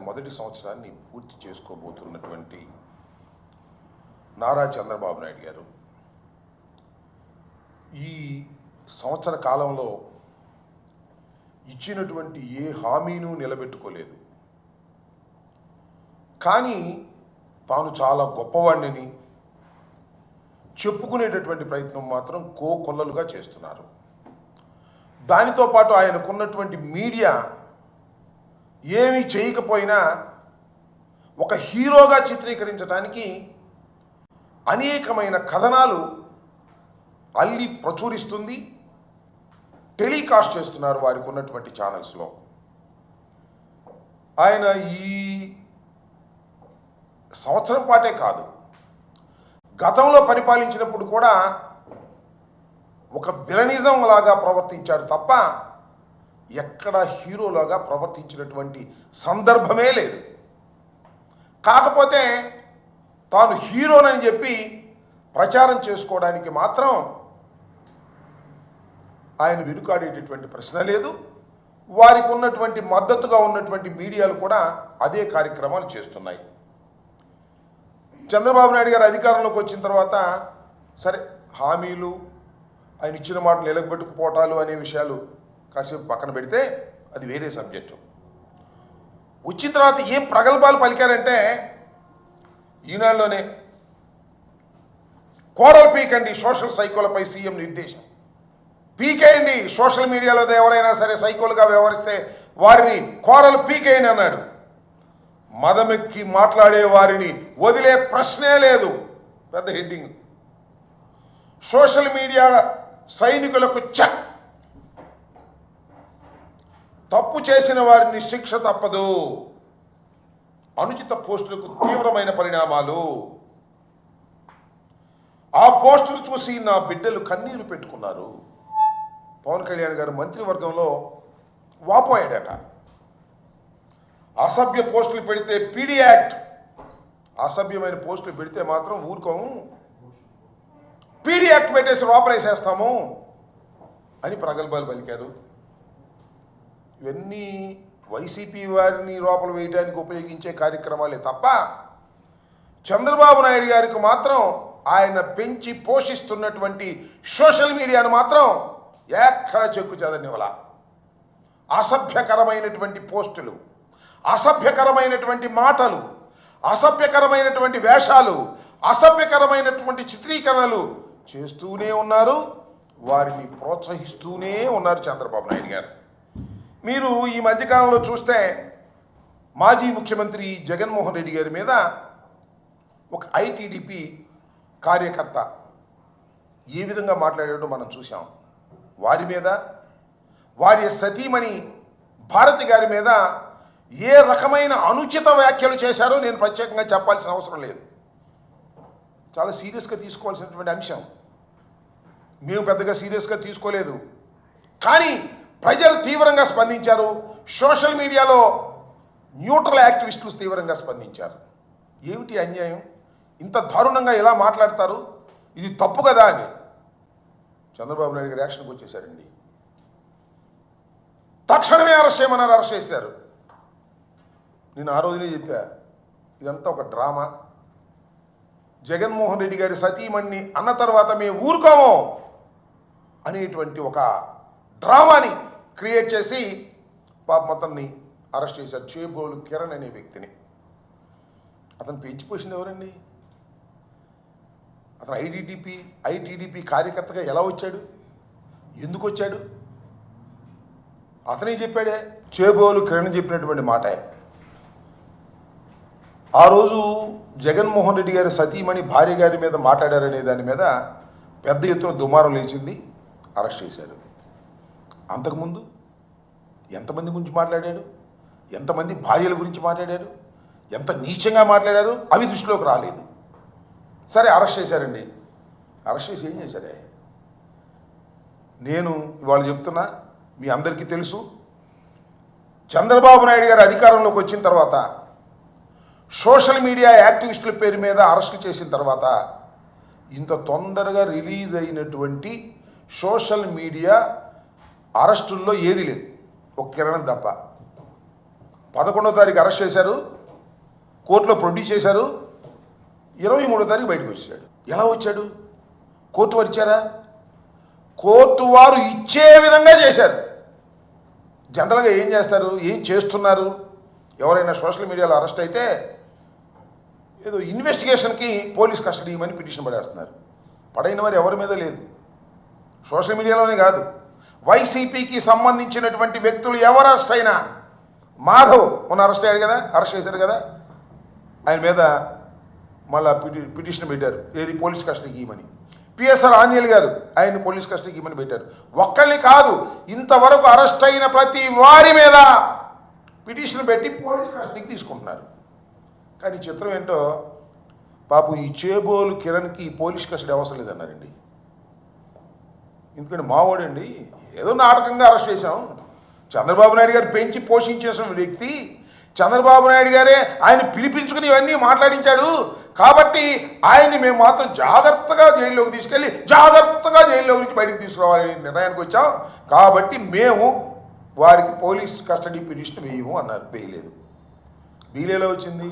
మొదటి సంవత్సరాన్ని పూర్తి చేసుకోబోతున్నటువంటి నారా చంద్రబాబు నాయుడు గారు ఈ సంవత్సర కాలంలో ఇచ్చినటువంటి ఏ హామీను నిలబెట్టుకోలేదు. కానీ తాను చాలా గొప్పవాడిని చెప్పుకునేటటువంటి ప్రయత్నం మాత్రం కోకొల్లలుగా చేస్తున్నారు. దానితో పాటు ఆయనకున్నటువంటి మీడియా ఏమీ చేయకపోయినా ఒక హీరోగా చిత్రీకరించడానికి అనేకమైన కథనాలు అల్లి ప్రచురిస్తుంది, టెలికాస్ట్ చేస్తున్నారు వారికి ఉన్నటువంటి ఛానల్స్లో. ఆయన ఈ సంవత్సరం పాటే కాదు, గతంలో పరిపాలించినప్పుడు కూడా ఒక విలనిజం లాగా ప్రవర్తించారు తప్ప ఎక్కడ హీరోలాగా ప్రవర్తించినటువంటి సందర్భమే లేదు. కాకపోతే తాను హీరోనని చెప్పి ప్రచారం చేసుకోవడానికి మాత్రం ఆయన వెనుకాడేటటువంటి ప్రశ్న లేదు. వారికి ఉన్నటువంటి మద్దతుగా ఉన్నటువంటి మీడియాలు కూడా అదే కార్యక్రమాలు చేస్తున్నాయి. చంద్రబాబు నాయుడు గారు అధికారంలోకి వచ్చిన తర్వాత సరే హామీలు, ఆయన ఇచ్చిన మాట నిలబెట్టుకుపోవటాలు అనే విషయాలు కాసేపు పక్కన పెడితే అది వేరే సబ్జెక్టు. వచ్చిన తర్వాత ఏం ప్రగల్భాలు పలికారంటే ఈనాడులోనే కోరలు పీకండి సోషల్ సైకోలపై సీఎం నిర్దేశం. పీకేయండి, సోషల్ మీడియాలో ఎవరైనా సరే సైకోలుగా వ్యవహరిస్తే వారిని కోరలు పీకేయండి అన్నాడు. మదమెక్కి మాట్లాడే వారిని వదిలే ప్రశ్నే లేదు. పెద్ద హెడ్డింగ్. సోషల్ మీడియా సైనికులకు చెక్, తప్పు చేసిన వారిని శిక్ష తప్పదు, అనుచిత పోస్టులకు తీవ్రమైన పరిణామాలు. ఆ పోస్టులు చూసి నా బిడ్డలు కన్నీరు పెట్టుకున్నారు. పవన్ కళ్యాణ్ గారు మంత్రివర్గంలో వాపోయాడట. అసభ్య పోస్టులు పెడితే పీడీ యాక్ట్, అసభ్యమైన పోస్టులు పెడితే మాత్రం ఊరుకోము, పీడీ యాక్ట్ పెట్టేసి లోపలేసేస్తాము అని ప్రగల్భాలు పలికారు. ఇవన్నీ వైసీపీ వారిని లోపల వేయడానికి ఉపయోగించే కార్యక్రమాలే తప్ప చంద్రబాబు నాయుడు గారికి మాత్రం ఆయన పెంచి పోషిస్తున్నటువంటి సోషల్ మీడియాను మాత్రం ఎక్కడ చెక్కు చెదనివ్వాల. అసభ్యకరమైనటువంటి పోస్టులు, అసభ్యకరమైనటువంటి మాటలు, అసభ్యకరమైనటువంటి వేషాలు, అసభ్యకరమైనటువంటి చిత్రీకరణలు చేస్తూనే ఉన్నారు. వారిని ప్రోత్సహిస్తూనే ఉన్నారు చంద్రబాబు నాయుడు గారు. మీరు ఈ మధ్యకాలంలో చూస్తే మాజీ ముఖ్యమంత్రి జగన్మోహన్ రెడ్డి గారి మీద ఒక ఐటీడీపీ కార్యకర్త ఏ విధంగా మాట్లాడాడో మనం చూసాం. వారి మీద, వారి సతీమణి భారతి గారి మీద ఏ రకమైన అనుచిత వ్యాఖ్యలు చేశారో నేను ప్రత్యేకంగా చెప్పాల్సిన అవసరం లేదు. చాలా సీరియస్గా తీసుకోవాల్సినటువంటి అంశం. మేము పెద్దగా సీరియస్గా తీసుకోలేదు, కానీ ప్రజలు తీవ్రంగా స్పందించారు. సోషల్ మీడియాలో న్యూట్రల్ యాక్టివిస్టులు తీవ్రంగా స్పందించారు. ఏమిటి అన్యాయం, ఇంత దారుణంగా ఎలా మాట్లాడతారు, ఇది తప్పు కదా అని చంద్రబాబు నాయుడు గారు యాక్షన్కి వచ్చేసారండి. తక్షణమే అరెస్ట్ చేయమన్నారు, అరెస్ట్ చేశారు. నేను ఆ రోజునే చెప్పా, ఇదంతా ఒక డ్రామా. జగన్మోహన్ రెడ్డి గారి సతీమణిని అన్న తర్వాత మేము ఊరుకోము అనేటువంటి ఒక డ్రామాని క్రియేట్ చేసి పాపం అతన్ని అరెస్ట్ చేశారు. చేబోలు కిరణ్ అనే వ్యక్తిని. అతను పెంచిపోసింది ఎవరండి? అతను ఐటీడీపీ కార్యకర్తగా ఎలా వచ్చాడు, ఎందుకు వచ్చాడు? అతనే చెప్పాడే. చేబోలు కిరణ్ చెప్పినటువంటి మాటే. ఆ రోజు జగన్మోహన్ రెడ్డి గారి సతీమణి భార్య గారి మీద మాట్లాడారనే దాని మీద పెద్ద ఎత్తున దుమారం లేచింది, అరెస్ట్ చేశారు. అంతకుముందు ఎంతమంది గురించి మాట్లాడాడు, ఎంతమంది భార్యల గురించి మాట్లాడారు, ఎంత నీచంగా మాట్లాడారు, అవి దృష్టిలోకి రాలేదు. సరే అరెస్ట్ చేశారండి. అరెస్ట్ చేసి ఏం చేశారే? నేను ఇవాళ చెప్తున్నా, మీ అందరికీ తెలుసు, చంద్రబాబు నాయుడు గారు అధికారంలోకి వచ్చిన తర్వాత సోషల్ మీడియా యాక్టివిస్టుల పేరు మీద అరెస్టు చేసిన తర్వాత ఇంత తొందరగా రిలీజ్ అయినటువంటి సోషల్ మీడియా అరెస్టుల్లో ఏది లేదు, ఒక కిరణం తప్ప. 11వ తారీఖు అరెస్ట్ చేశారు, కోర్టులో ప్రొడ్యూస్ చేశారు, 23వ తారీఖు బయటకు వచ్చాడు. ఎలా వచ్చాడు? కోర్టు వారు ఇచ్చారా? కోర్టు వారు ఇచ్చే విధంగా చేశారు. జనరల్గా ఏం చేస్తారు, ఏం చేస్తున్నారు? ఎవరైనా సోషల్ మీడియాలో అరెస్ట్ అయితే ఏదో ఇన్వెస్టిగేషన్కి పోలీస్ కస్టడీ ఇవ్వమని పిటిషన్ పడేస్తున్నారు. పడైన వారు ఎవరి మీద లేదు. సోషల్ మీడియాలోనే కాదు, వైసీపీకి సంబంధించినటువంటి వ్యక్తులు ఎవరు అరెస్ట్ అయినా, మాధవ్ మొన్న అరెస్ట్ అయ్యాడు కదా, అరెస్ట్ చేశారు కదా, ఆయన మీద మళ్ళా పిటిషన్ పెట్టారు, ఏది పోలీస్ కస్టడీకి ఇవ్వమని. పిఎస్ఆర్ ఆంజనేయులు గారు ఆయన పోలీస్ కస్టడీకి ఇవ్వమని పెట్టారు. ఒక్కళ్ళని కాదు, ఇంతవరకు అరెస్ట్ అయిన ప్రతి వారి మీద పిటిషన్ పెట్టి పోలీస్ కస్టడీకి తీసుకుంటున్నారు. కానీ చిత్రం ఏంటో, పాపం ఈ చేబోలు కిరణ్కి పోలీస్ కస్టడీ అవసరం లేదన్నారండి. ఎందుకంటే మావాడండి, ఏదో నాటకంగా అరెస్ట్ చేశాం. చంద్రబాబు నాయుడు గారు పెంచి పోషించేసిన వ్యక్తి, చంద్రబాబు నాయుడు గారే ఆయన పిలిపించుకుని ఇవన్నీ మాట్లాడించాడు. కాబట్టి ఆయన్ని మేము మాత్రం జాగ్రత్తగా జైల్లోకి తీసుకెళ్ళి జాగ్రత్తగా జైల్లో నుంచి బయటకు తీసుకురావాలని నిర్ణయానికి వచ్చాం. కాబట్టి మేము వారికి పోలీస్ కస్టడీ పిటిషన్ వేయము అన్నారు. వేయలేదు. డీల్ ఎలా వచ్చింది?